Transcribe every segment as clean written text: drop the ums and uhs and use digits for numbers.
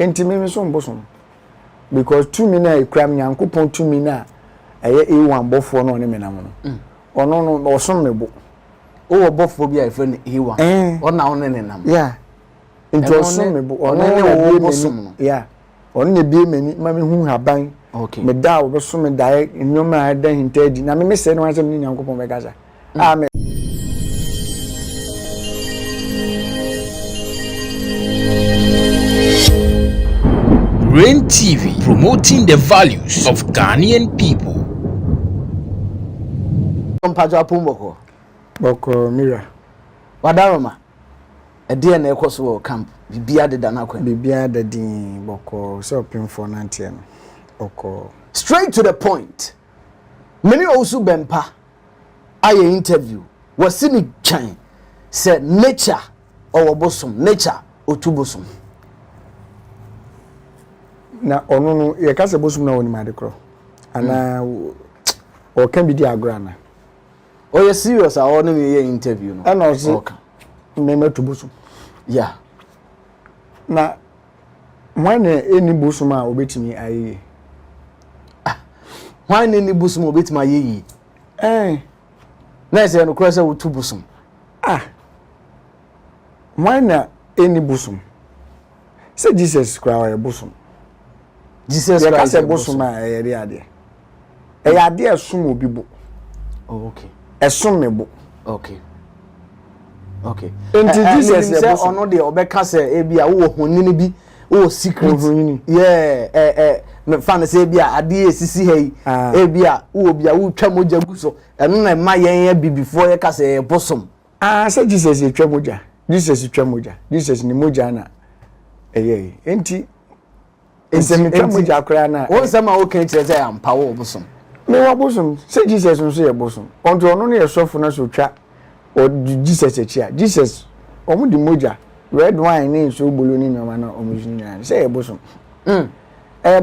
enti me so Bosom because 2 mina e kram Nyankopon 2 mina eye E1 bofo no ne menam no ono no osom me bo o bofo bia e friend E1 ona one ne nam yeah enti osom me bo ono ne Bosom no yeah ono ne bie mani ma me hu haban okay me da wo so me da nyoma ada hintadi na me se no asem ni Nyankopon be gaza amen. Rain TV, promoting the values of Ghanaian people. Mpajo apumboko. Boko mira. Wadaroma. E dey na ekoso camp. Bibia de da na kwen. Bibia de din boko so pin for 90 no. Boko. Straight to the point. Many Owusu Bempah aye interview. Wasini chan said nature or Bosom, nature or to Bosom. Na ono no ye ka se Bosom na woni made kro ana o kan bi di agrana o ye serious a o na me interview no ana o se me metu Bosom yeah na when eni Bosom a obetimi aye when eni Bosom obetimi aye na se no kro se wo tu Bosom when eni Bosom se Jesus kra Bosom Jesus Christ e Bosom a ere ade e ade esum obi bo oh okay esum me bo okay okay enti Jesus e Bosom ono de obeka se e bia wo honini bi wo secret yeah me fan se bia ade esisi hei e bia wo bia wo twa moja guso eno na ma yen bi before ye ka se Bosom se Jesus e twa moja Jesus ni moja na enti ensemi twa moja akra na won sama wo kan kire say ampa wo Bosom me wa Bosom se Jesus nso ye Bosom onto ono ne yesofo na so twa o Jesus echia Jesus omu di moja red wine ni so bolo ni nyoma na omujina se ye Bosom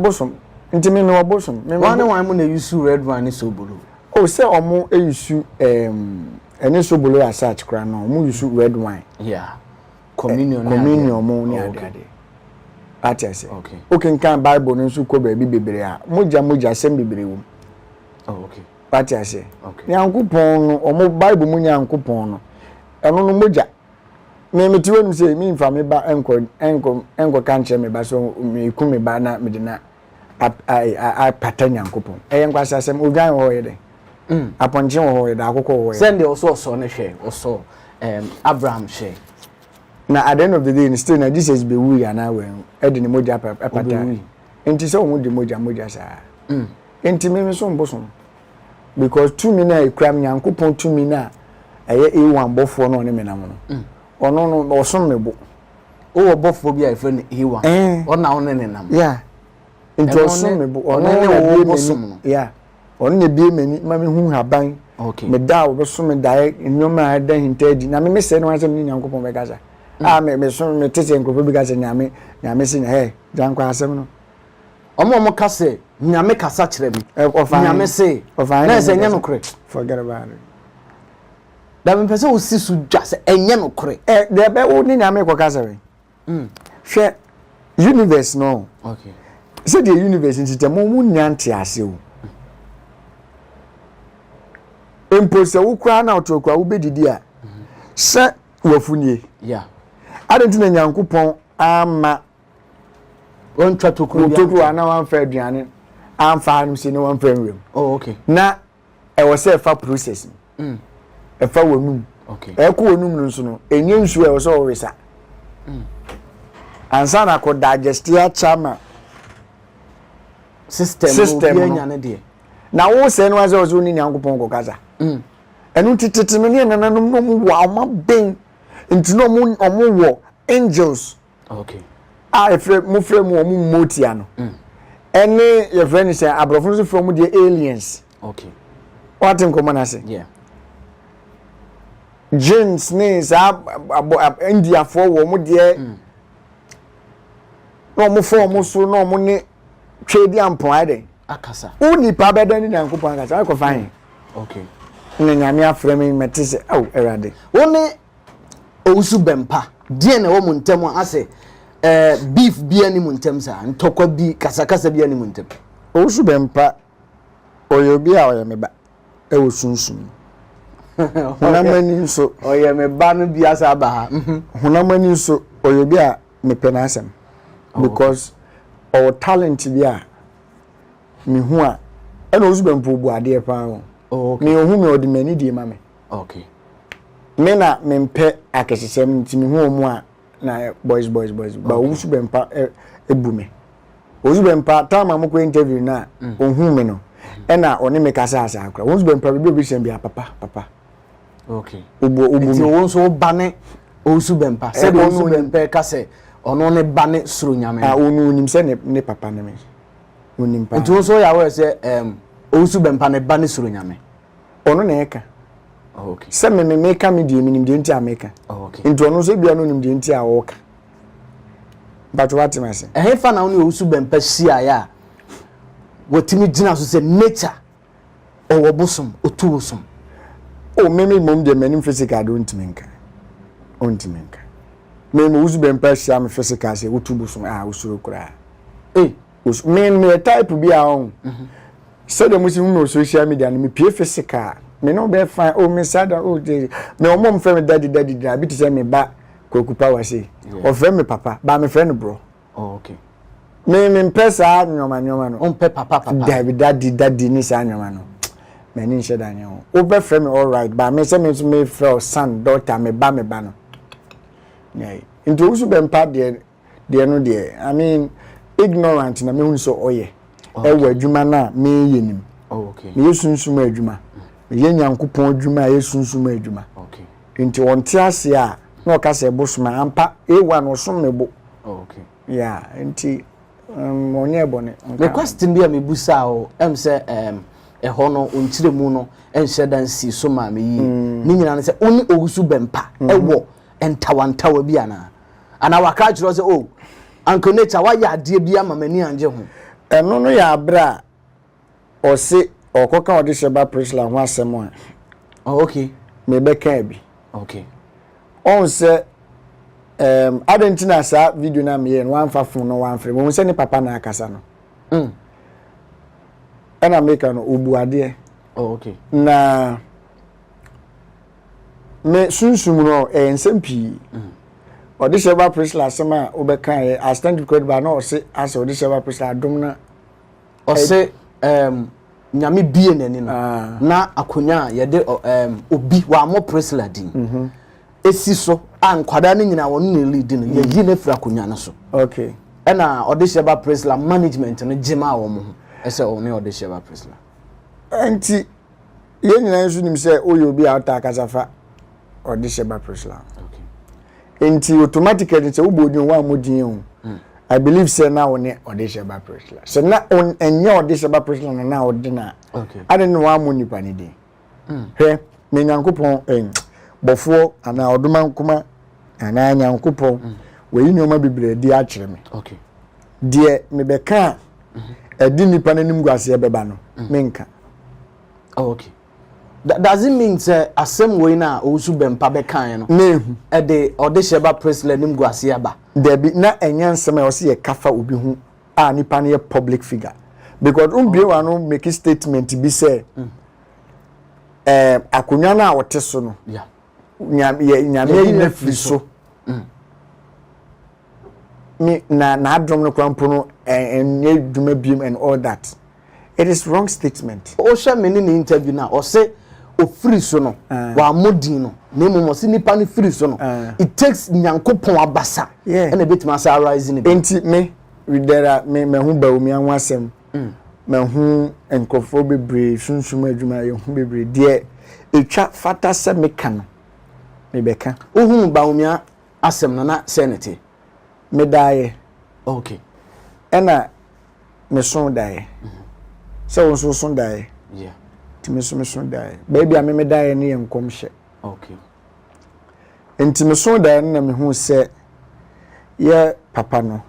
Bosom nti me wa Bosom me one mu na use red wine ni so bolo o se omu use ene so bolo ya search kra na omu use red wine yeah communion mo ni ade atiase okay kan Bible no nso ko ba bi bebere a moja sem bebere wo okay atiase okay Nyankopon no omo Bible mu Nyankopon no eno no moja me metiwe no say me mfa me ba enko kan che me ba so me ku me ba na me de na a pata Nyankopon nkwasa sem odwan ho ye de aponje ho ye de akoko ho ye send the also ne hwe also Abraham share na at the end of the day still na Jesus be wu ya na we e de ne moja pata enti se omo de moja sa enti me so Bosom because 2 mina e kram Nyankopon 2 mina eye E1 bofo no ne menam no ono no osom me bo o bofo bia e friend E1 ona one ne nam yeah enti osom me bo ono ne wo Bosom no yeah ono ne bie mani ma me hu haban okay me da wo so me da nyoma ada hintadi na me se no asem ni Nyankopon be gaza me so me tete nkofo bi gaza nyame se na jankwa asem no omo kase nyame kasa kire mi nyame se na se nya no kure forget about it da me pese o si su dwa se enye no kure de be wo ni nyame ko kasa we hwe universe no okay se the universe nti mo nyante ase o impose wo kra na otokwa wo bedidi a se wafunie yeah adentina Nyankopon ama on twa toku ana wan fa aduane amfa anu se ne wan fa nwem oh okay na e wo se fa process e fa wonum okay e ko wonum no nso no enye nsu e wo se wo wesa ansa na ko digest ya chama system nya ne de na wo se no azo zo ni Nyankopon ko kaza enu tititi me ne nananum no mu wa ma ben ntino mu wo angels okay mu motia no ene your friend say abrofo from the aliens okay what in common say yeah jinns names India for wo mu de no mu for mu so no mu ne twedi ampon ade akasa uni pa beda ni Nyankopon akasa ko fine okay ne nyame aframe metise erade woni Owusu Bempah die na wo mu ntem ase beef bi animu ntem sa ntokwa bi kasakasa bi animu ntem Owusu Bempah oyobi a oyemeba ewo sunsun hunamani nso oyemeba no bi asa ba ha hunamani nso oyobi a mepena asem because our talent bi a me hu a ena Owusu Bempah obu ade pa ho me ohu me odi mani di ma me okay me na mempe akesesem nti me hu omu a na boys ba Owusu Bempah ebu me Owusu Bempah time amko interview na ohu me no ena oni me kasa asa akra Owusu Bempah bi obisem bia papa okay ubu ti won so bane Owusu Bempah se de Owusu Bempah kase ono ne bane suro nyame onu nim se ne papa ne me onim pa nti won so ya we se Owusu Bempah ne bane suro nyame ono na eka okay se me ka me die minim die nti ameka okay nti ono so bia no nim die nti a woka but what am I saying fa na oni Owusu Bempah sia ya wotimi gina so se nature owo Bosom otu Bosom o me mom de manim physical don't menka me Owusu Bempah sia me physical se otu Bosom usuro kura me type bi a on so de musi no social media no me pie physical me no be fine me sada me omom fe me daddy da bi ti se me ba kokupa wa se o fe me papa ba me friend bro okay me pesa nyoma no on pe papa daddy ni sa nyoma no me ni nche da nyo o be friend me all right ba me se me friend son daughter me ba no yeah into Owusu Bempah de no de I mean ignorant na me hu so oye ewa adwuma na me yenim okay me yesunsum adwuma me yenyankopon adwuma yesunsum adwuma okay nti wonte ase a na o ka se Bosom ampa ewa no so mebo okay yeah nti onye bone the question bi a me busa o se eho no ontire mu no enhye dan si so ma me yi ni nyina ne se oni Owusu Bempah ewo entawantawa bi ana waka kiro se Uncle Nature wa ya ade bi ama mani anje ho eno no ya abra o se okoka odi sheba prisla ho asem a okay me be kan bi okay on se adentina sa video na me yen wan fa fun no wan frɛ mo se ni papa na akasa no ena make no obu ade okay na me sunsum no ensem pi odi sheba prisla asema obekan ye assistant code ba na o se asa odi sheba prisla adom na o se nyame bie nani no na akonya ye de obi wa mo prisla din esi so ankwada ne nyina won na lead no ye yi na fra akonya na so okay ena odi sheba prisla management no jema wo mo ese oni odi sheba prisla anti ye nyina nso nim se oyo bi ata akasafa odi sheba prisla enti automatically say ubodi wa modin o I believe say na one odi sheba prisla so na on enye odi sheba prisla na odi na okay ade no wa mo nipa ni din he me nyankopon bofo ana oduma nkuma ana nyankopon we yi nyoma bibire di a kire me okay de me be ka edi nipa nanim guase e beba no menka okay does it mean say asem we na Owusu Bempah be kan no nehu e de odi sheba prisla nim guase aba debi na enya nsema o se ye kafa obi hu a nipa na ye public figure because umbie wa no make statement bi say akonya na wote so no yeah nyame yi na firi so me na adrom no kwampo no enye dwuma biem and all that it is wrong statement o hwe me ni interview na o se o free so no wa modin no na mo se nipa ni free so no it takes nyankopon abasa and a bit masa rising enti me ridera me hu ba omi anwa asem me hu enkofo bebre sunsum adwuma ye hu bebre de etwa fata se me kan me beka o hu ba omi asem na senate me dae okay ena me son dae so won so dae yeah ti me so dae baby a me dae ne enkom hye okay enti me son dae na me hu se ye papa no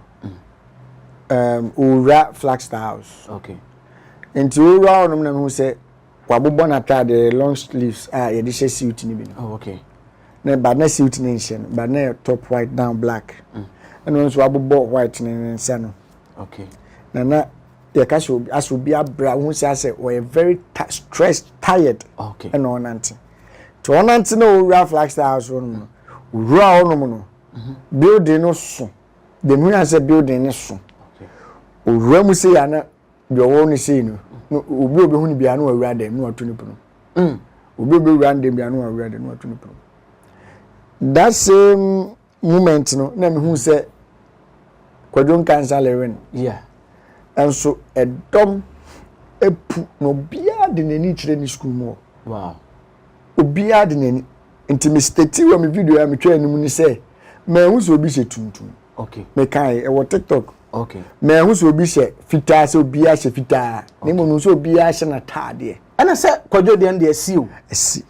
ura Flagstaff House okay enti ura onum na me hu se wabobọ na tade long sleeves ye de hye suit ni bi no okay na ba na suit ni hye no ba na top white down black ɛno nso abobɔ white ne nsa no okay na ye ka so as obi abra hu say we very stressed tired okay ɛna onante to onante na owura Flagstaff house no owura onom no building no so the mu say building no so okay owura mu say ya na de owo no say no obi hu ni bia na owura dem na oto ni pono obi owura dem bia na owura dem na oto ni pono that same moment no na me hu say kwadwon cancer lewen yeah and so a dom epu no bia de nani kire ni school mo wow obia de nani nti me stati wa me video ya me twa anim ni say me hu so obi she tuntum okay me kai e wo TikTok okay me hu so obi she fitaa se obia she fitaa ne mo no so obia she na taade ana se kwadwo de ande asiu asi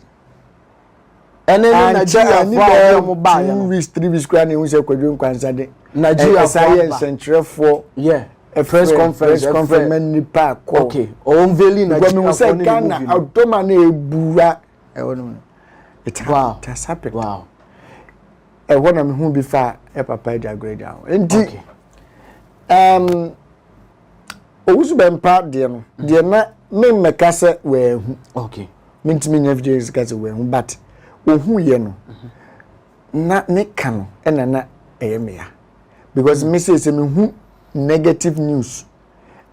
ene ni Nigeria fo mo ba ya 2 weeks 3 weeks kwa ne hu se kwadwo nkwansa de Nigeria science centrefo yeah a press conference many park okay o unveiling Nigeria for Ghana automa na ebura e wono it has happened wow e wona me hu bi fa e papa e grade down enti Owusu Bempah de no de na me meka se we hu okay mentimi nya video is ka se we hu but ohu ye no na ne ka no e na e me ya because me say me hu negative news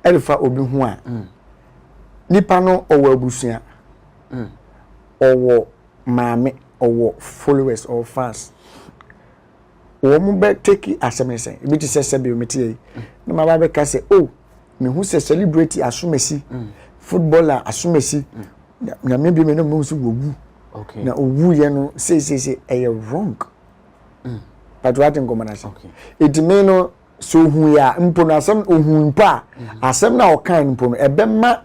elifa obi hu a nipa no owo abusua owo maame owo followers or fans wo mu be take asemese ebi ti sese bi o meti yi na ma ba be ka say oh me hu se celebrity asumesi footballer asumesi na me bi me no mu so wogu okay na owu ye no say e wrong but what in common okay it me no so hu ya mpo na asem ohun pa asem na okan mpo no ebema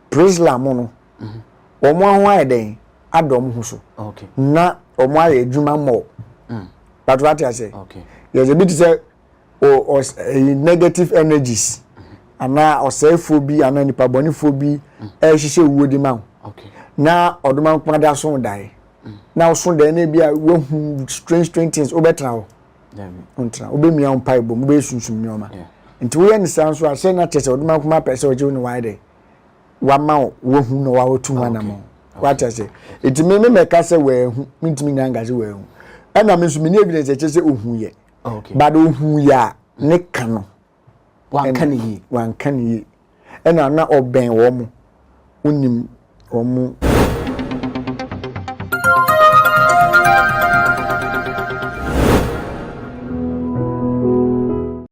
prisla mo no omo ho ayeden adom hu so okay na omo aye adwuma mo but what I say okay there's a bit say or negative energies ana osefobia ana nipa boni phobia e hihye wuodi ma okay na odoma kpada so dai na so dai na bia wo hu strange things obetra ho untra obemia on pipe bom be sunsun nyoma nti wo ye ne san so ase na tese oduma kuma pese oje ni wide wa ma wo hu no wa otu wana mo what I say it me ka se we hu ntimi nyanga se we hu ena me so me evidence e chese ohu ye okay but ohu ya ne ka no wan kan yi ena na oben wo mo unim wo mo